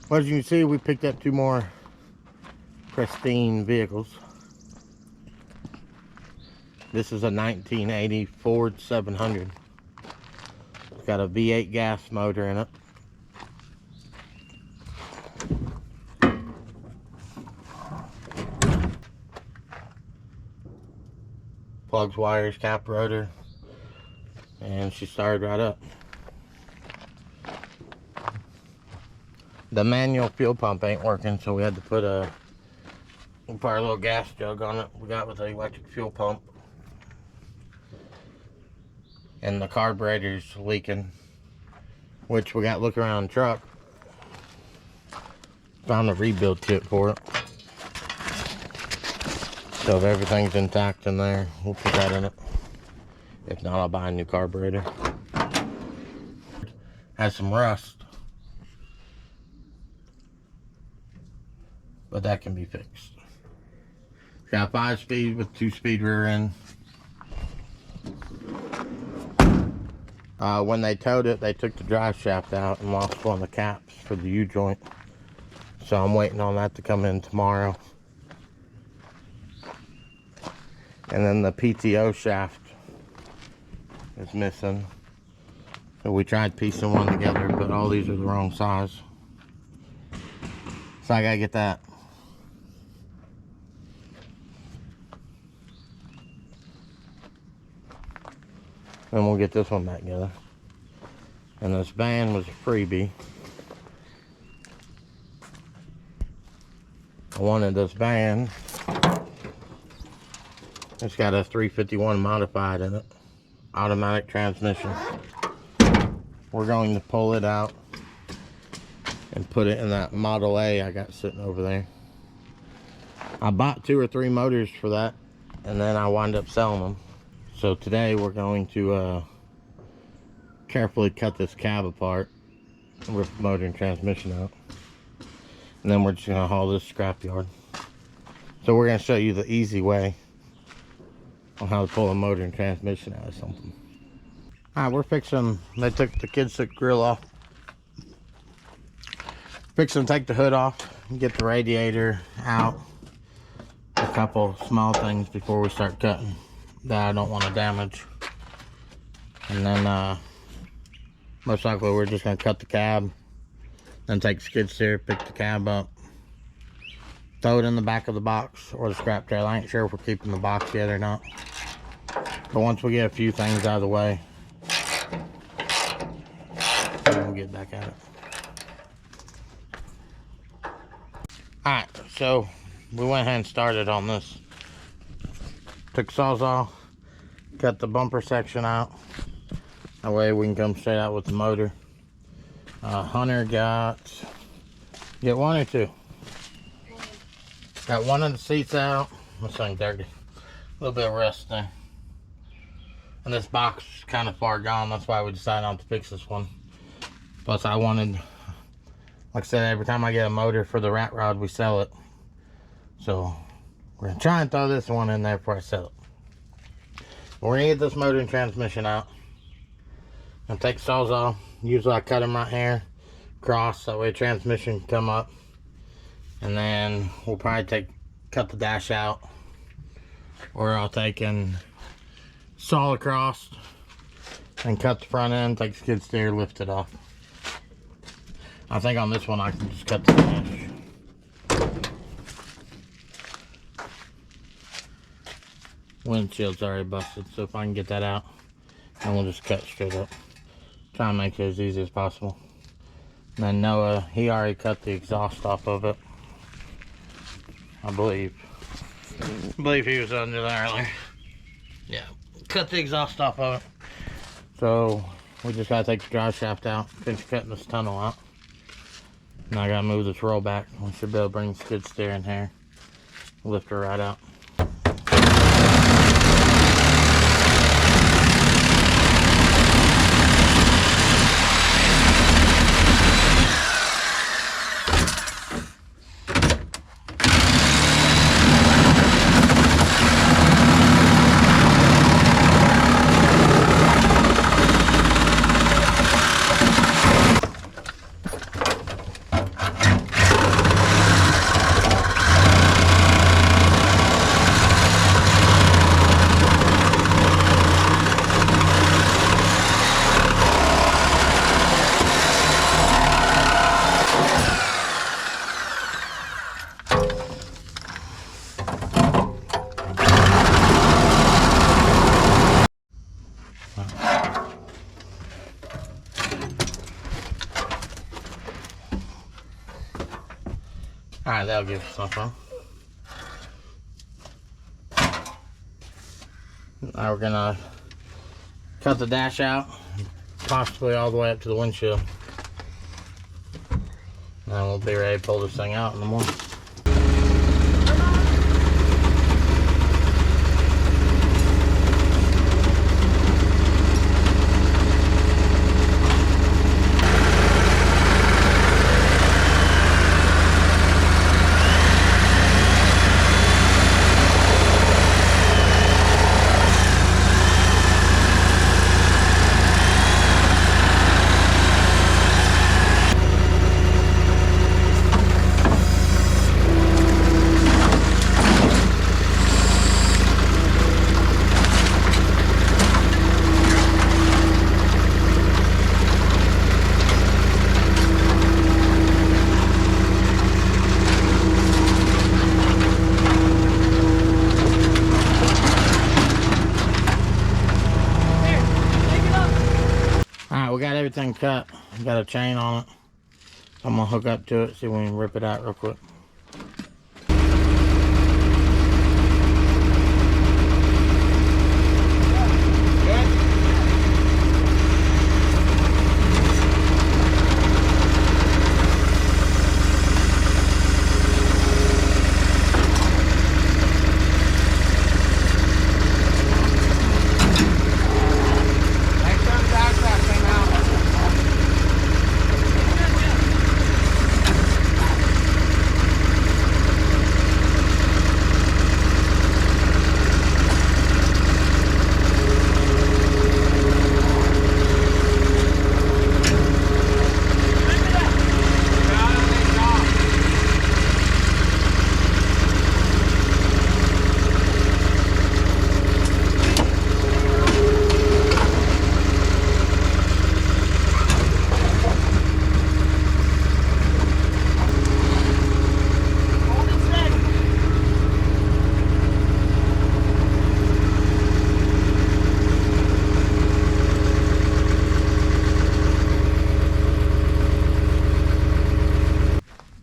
Well, as you can see, we picked up 2 more pristine vehicles. This is a 1980 Ford 700. It's got a V8 gas motor in it. Plugs, wires, cap, rotor, and she started right up. The manual fuel pump ain't working, so we had to put our little gas jug on it. We got with the electric fuel pump. And the carburetor's leaking, which we got looking around the truck. Found a rebuild kit for it. So if everything's intact in there, we'll put that in it. If not, I'll buy a new carburetor. Has some rust, but that can be fixed. Got 5-speed with 2-speed rear end. When they towed it, they took the drive shaft out and lost one of the caps for the U-joint. So I'm waiting on that to come in tomorrow. And then the PTO shaft is missing. So we tried piecing one together, but all these are the wrong size. So I gotta get that. And we'll get this one back together. And this band was a freebie. I wanted this band. It's got a 351 modified in it. Automatic transmission. We're going to pull it out and put it in that Model A I got sitting over there. I bought 2 or 3 motors for that, and then I wound up selling them. So today we're going to carefully cut this cab apart, rip the motor and transmission out, and then we're just going to haul this scrapyard. So we're going to show you the easy way on how to pull a motor and transmission out of something. Alright, we're fixing, the kids took the grill off. Fixing to take the hood off, get the radiator out. A couple small things before we start cutting that I don't want to damage. And then most likely we're just going to cut the cab, then take the skid steer, pick the cab up, throw it in the back of the box or the scrap trailer. I ain't sure if we're keeping the box yet or not. But once we get a few things out of the way, we'll get back at it. Alright, so we went ahead and started on this. Took Sawzall, cut the bumper section out. That way we can come straight out with the motor. Hunter get 1 or 2? Got one of the seats out. This thing's dirty. A little bit of rust there. And this box is kind of far gone. That's why we decided not to fix this one. Plus I wanted, like I said, every time I get a motor for the rat rod, we sell it. So we're going to try and throw this one in there before I sell it. We're going to get this motor and transmission out. I'm going to take the Sawzall. Usually I cut them right here, cross, that way transmission can come up. And then we'll probably cut the dash out. Or I'll take and saw across and cut the front end, take the skid steer, lift it off. I think on this one I can just cut the dash. Windshield's already busted, so if I can get that out, then we'll just cut straight up. Try and make it as easy as possible. And then Noah, he already cut the exhaust off of it. I believe he was under there earlier. Yeah, cut the exhaust off of it. So we just gotta take the drive shaft out, finish cutting this tunnel out. Now I gotta move this roll back. We should be able to bring the skid steer in here, lift her right out. Alright, that'll give us some fun. Now we're gonna cut the dash out, possibly all the way up to the windshield. Then we'll be ready to pull this thing out in the morning. Alright, we got everything cut. We got a chain on it. I'm gonna hook up to it, see if we can rip it out real quick.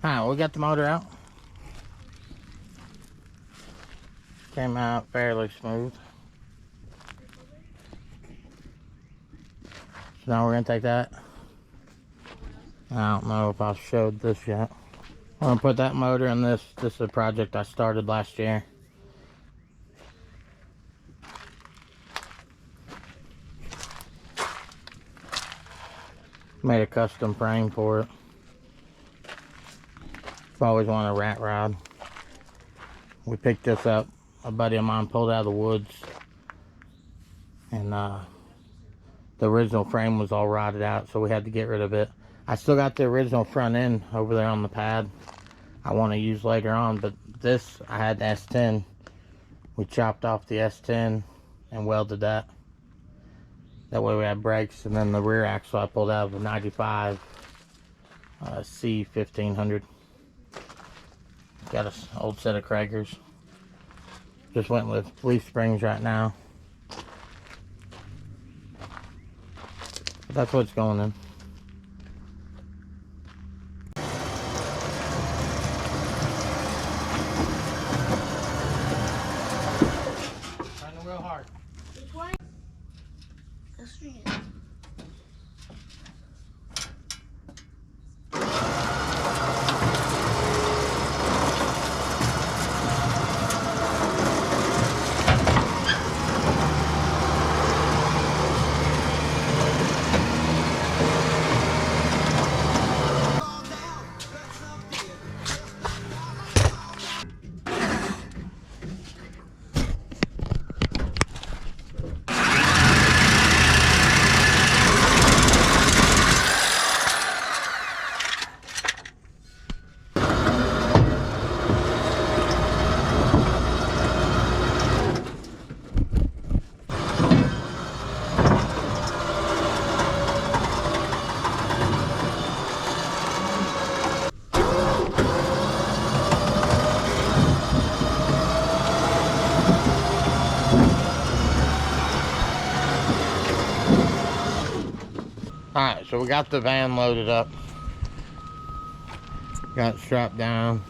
Alright, we got the motor out. Came out fairly smooth. So now we're going to take that. I don't know if I've showed this yet. I'm going to put that motor in this. This is a project I started last year. Made a custom frame for it. I've always wanted a rat rod. We picked this up. A buddy of mine pulled out of the woods. And the original frame was all rotted out, so we had to get rid of it. I still got the original front end over there on the pad I want to use later on, but this, I had the S10. We chopped off the S10 and welded that. That way we had brakes, and then the rear axle I pulled out of a 95 C1500. Got an old set of Kragers. Just went with leaf springs right now. But that's what's going in. Turning real hard. Which way? The street. Alright, so we got the van loaded up. Got it strapped down.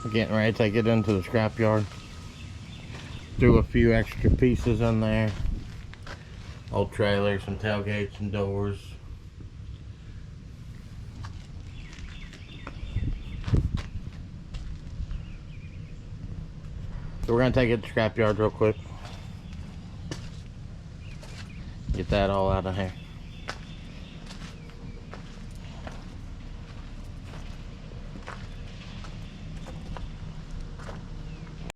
We're getting ready to take it into the scrapyard. Threw a few extra pieces in there. Old trailers, some tailgates and doors. So we're gonna take it to the scrapyard real quick. Get that all out of here.